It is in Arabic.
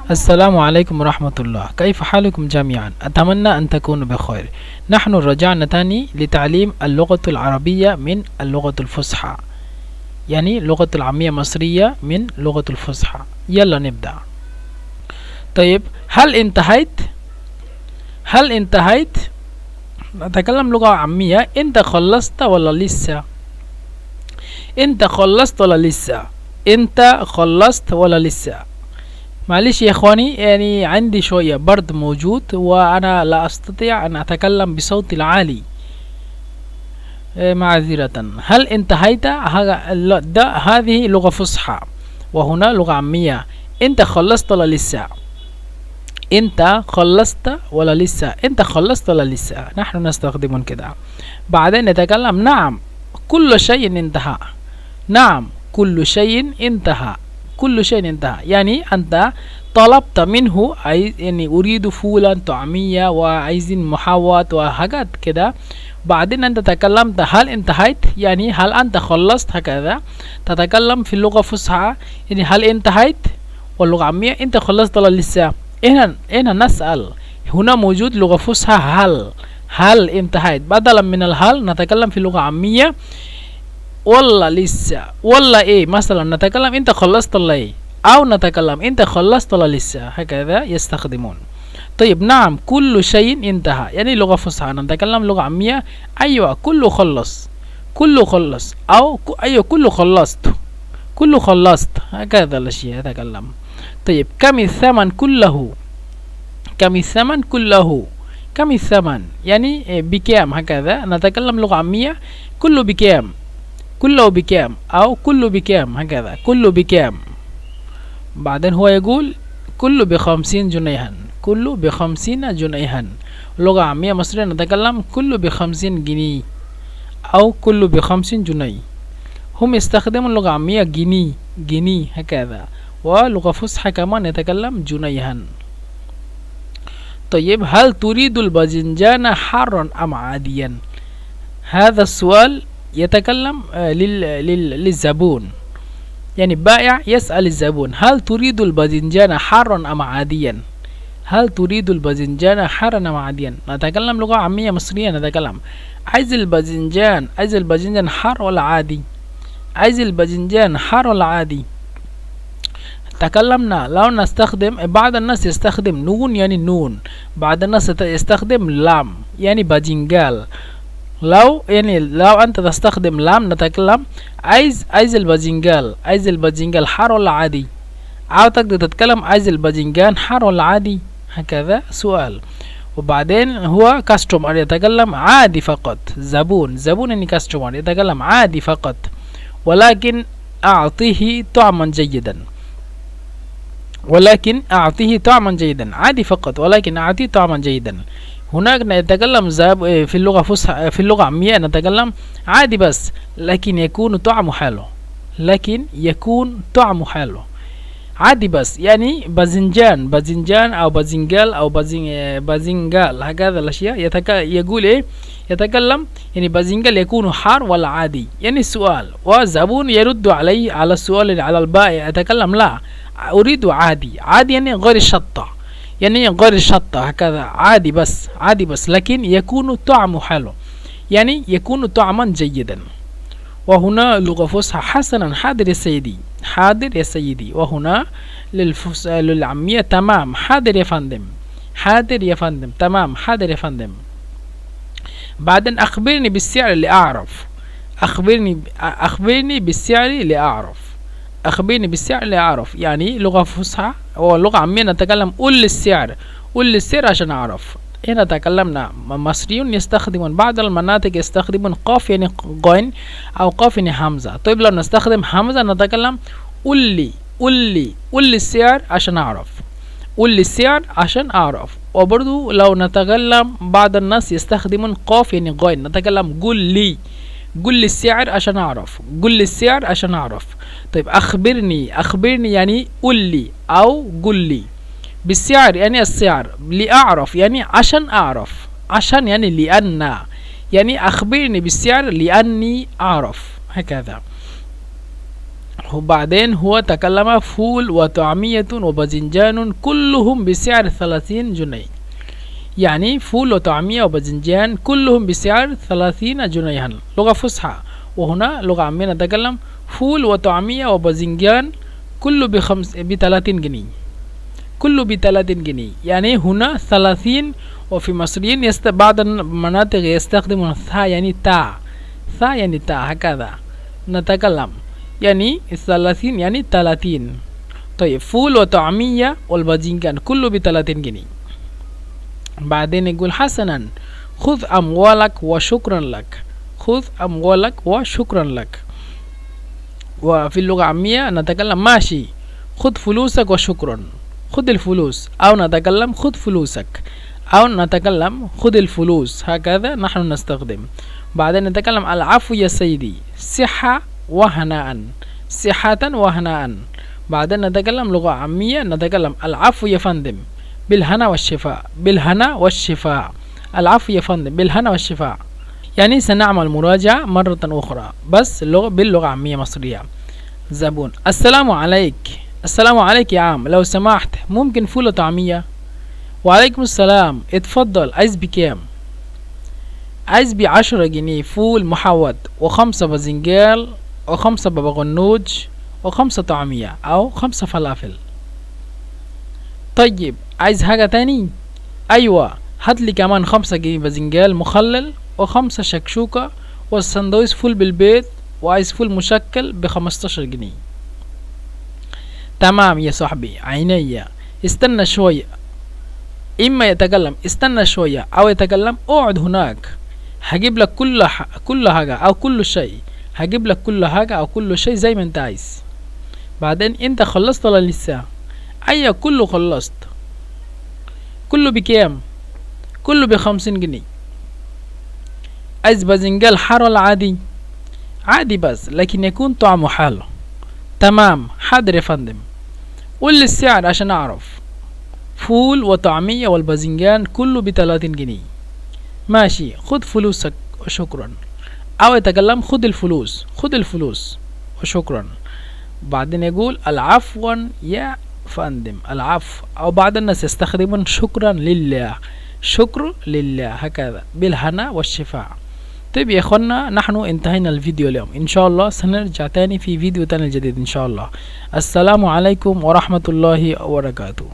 السلام عليكم ورحمة الله. كيف حالكم جميعا؟ أتمنى أن تكونوا بخير. نحن رجعنا تاني لتعليم اللغة العربية من اللغة الفصحى، يعني لغة العامية مصرية من لغة الفصحى. يلا نبدأ. طيب، هل انتهيت؟ نتكلم لغة عامية. انت خلصت ولا لسه؟ انت خلصت ولا لسه؟ انت خلصت ولا لسه؟ معلش يا اخواني، يعني عندي شوية برد موجود وانا لا استطيع ان اتكلم بصوت العالي، معذرة. هل انتهيت؟ هذه لغة فصحى وهنا لغة عامية. انت خلصت ولا لسه؟ انت خلصت ولا لسه؟ انت خلصت ولا لسه؟ نحن نستخدم كده. بعدين نتكلم نعم كل شيء انتهى. نعم كل شيء انتهى. كل شيء انتهى يعني أنت طلبت منه، يعني أريد فولا طعمية وعايزين محاوات وحاجات كده. بعدين أنت تكلمت هل انتهيت، يعني هل أنت خلصت، هكذا تتكلم في اللغة الفصحى. يعني هل انتهيت؟ واللغة العامية أنت خلصت ولا لسه؟ هنا نسأل. هنا موجود لغة فصحى هل انتهيت. بدلا من الهل نتكلم في اللغة العامية ولا لسه ولا ايه. مثلا نتكلم انت خلصت ولا ايه، او نتكلم انت خلصت ولا لسه، هكذا يستخدمون. طيب نعم كل شيء انتهى، يعني لغة فصحى. نتكلم لغة عامية، ايوه كله خلص، كله خلص، او ايوه كله خلصت، كله خلصت، هكذا الاشياء يتكلم. طيب كم الثمن كله؟ كم الثمن كله؟ كم الثمن يعني بكام، هكذا نتكلم لغة عامية. كله بكام، كله بكام، او كله بكام، هكذا كله بكام. بعدين هو يقول كله ب50 جنيها، كله ب50 جنيها. لغة عامية مصرية نتكلم كله ب50 جنيه او كله ب50 جنيه. هم يستخدموا اللغة العامية جنيه هكذا، ولغة فصحى كمان يتكلم جنيها. طيب هل تريد الباذنجان حارا ام عاديا؟ هذا السؤال يتكلم للزبون، يعني بائع يسأل الزبون هل تريد الباذنجان حارا أم عاديا؟ هل تريد الباذنجان حارا أم عاديا؟ نتكلم لغة عامية مصرية. نتكلم عايز الباذنجان حار ولا عادي؟ عايز الباذنجان حار ولا عادي؟ تكلمنا لو نستخدم، بعض الناس يستخدم نون يعني نون، بعض الناس يستخدم لام يعني باذنجال. لو انت تستخدم لام نتكلم عايز الباذنجان حار ولا عادي، او تقدر تتكلم عايز الباذنجان حار ولا عادي، هكذا سؤال. وبعدين هو كاستمر يتكلم عادي فقط. زبون يعني كاستمر يتكلم عادي فقط، ولكن اعطيه طعما جيدا، عادي فقط ولكن اعطيه طعما جيدا. هناك نتكلم في اللغة فصحى، في اللغة عامية نتكلم عادي بس لكن يكون طعمه حلو، عادي بس. يعني باذنجان او باذنجال او باذنجال، هكذا الاشياء يقول ايه، يتكلم يعني باذنجال يكون حار ولا عادي، يعني السؤال. والزبون يرد عليه على السؤال على البائع، يتكلم لا اريد عادي يعني غير الشطة، يعني غير الشطة، هكذا عادي بس لكن يكون طعمه حلو، يعني يكون طعما جيدا. وهنا لغة فصحى. حسنا، حاضر يا سيدي. وهنا للعامية تمام، حاضر يا فندم، تمام، حاضر يا فندم. بعدين أخبرني بالسعر لأعرف. أخبرني بالسعر لأعرف، يعني لغة فصحى ولغة عامية نتكلم قل لي السعر عشان أعرف. هنا تكلمنا مصريون يستخدمون، بعض المناطق يستخدمون قاف يعني غين أو قاف يعني همزة. طيب لو نستخدم همزة نتكلم قل لي السعر عشان أعرف. وبرضو لو نتكلم بعض الناس يستخدمون قاف يعني غين، نتكلم قل لي السعر عشان أعرف. طيب أخبرني يعني قل لي أو قل لي. بالسعر يعني السعر، لأعرف يعني عشان أعرف، عشان يعني لأن، يعني أخبرني بالسعر لأني أعرف، هكذا. وبعدين هو تكلم فول وطعمية وباذنجان كلهم بسعر 30 جنيه. يعني فول وطعمية وباذنجان كلهم بسعر 30 جنيها، لغة فصحى. وهنا لغة عامية نتكلم فول وطعمية وباذنجان كله ب30 جنيه، كله ب30 جنيه. يعني هنا 30، وفي مصريين بعض المناطق يستخدمون الثاء يعني تاء، ثاء يعني تاء، هكذا نتكلم. يعني 30 يعني 30. طيب فول وطعمية والباذنجان كله ب30 جنيه. بعدين يقول حسنا خذ أموالك وشكرا لك، خذ أموالك وشكرا لك. وفي اللغة العامية نتكلم ماشي، خذ فلوسك وشكرا، خذ الفلوس، أو نتكلم خذ فلوسك، أو نتكلم خذ الفلوس، هكذا نحن نستخدم. بعدين نتكلم العفو يا سيدي، صحة وهناء، صحة وهناء. بعدين نتكلم لغة عامية نتكلم العفو يا فندم، بالهنا والشفاء، بالهنا والشفاء. العفو يا فندم بالهنا والشفاء. يعني سنعمل مراجعة مرة أخرى بس باللغة العامية مصرية. زبون: السلام عليك. السلام عليك يا عم، لو سمحت ممكن فول وطعمية؟ وعليكم السلام، اتفضل، عايز بكام؟ عايز ب10 جنيه فول محوط، و5 باذنجان، و5 بابا غنوج، و5 طعمية أو 5 فلافل. طيب عايز حاجة تاني؟ أيوة، هاتلي كمان 5 جنيه باذنجان مخلل، و5 شكشوكة، والسندويش فول بالبيض، وعايز فول مشكل ب15 جنيه. تمام يا صاحبي، عينيا. استنى شوية. إما يتكلم استنى شوية، أو يتكلم اقعد هناك، هجيب لك كل حاجة أو كل شيء، هجيب لك كل حاجة أو كل شيء زي ما أنت عايز. بعدين أنت خلصت ولا لسه؟ أيوة كله خلصت. كله بكام؟ كله ب50 جنيه. عايز باذنجان حار ولا عادي؟ عادي بس لكن يكون طعمه حلو. تمام، حاضر يا فندم. قول لي السعر عشان أعرف. فول وطعمية والباذنجان كله ب30 جنيه. ماشي، خد فلوسك وشكرا. أو يتكلم خد الفلوس، خد الفلوس وشكرا. بعدين يقول العفو يا فندم، العفو. أو بعض الناس يستخدمون شكرا لله، شكر لله، هكذا بالهنا والشفاء. طيب يا اخوانا، نحن انتهينا الفيديو اليوم. ان شاء الله سنرجع تاني في فيديو تاني جديد ان شاء الله. السلام عليكم ورحمة الله وبركاته.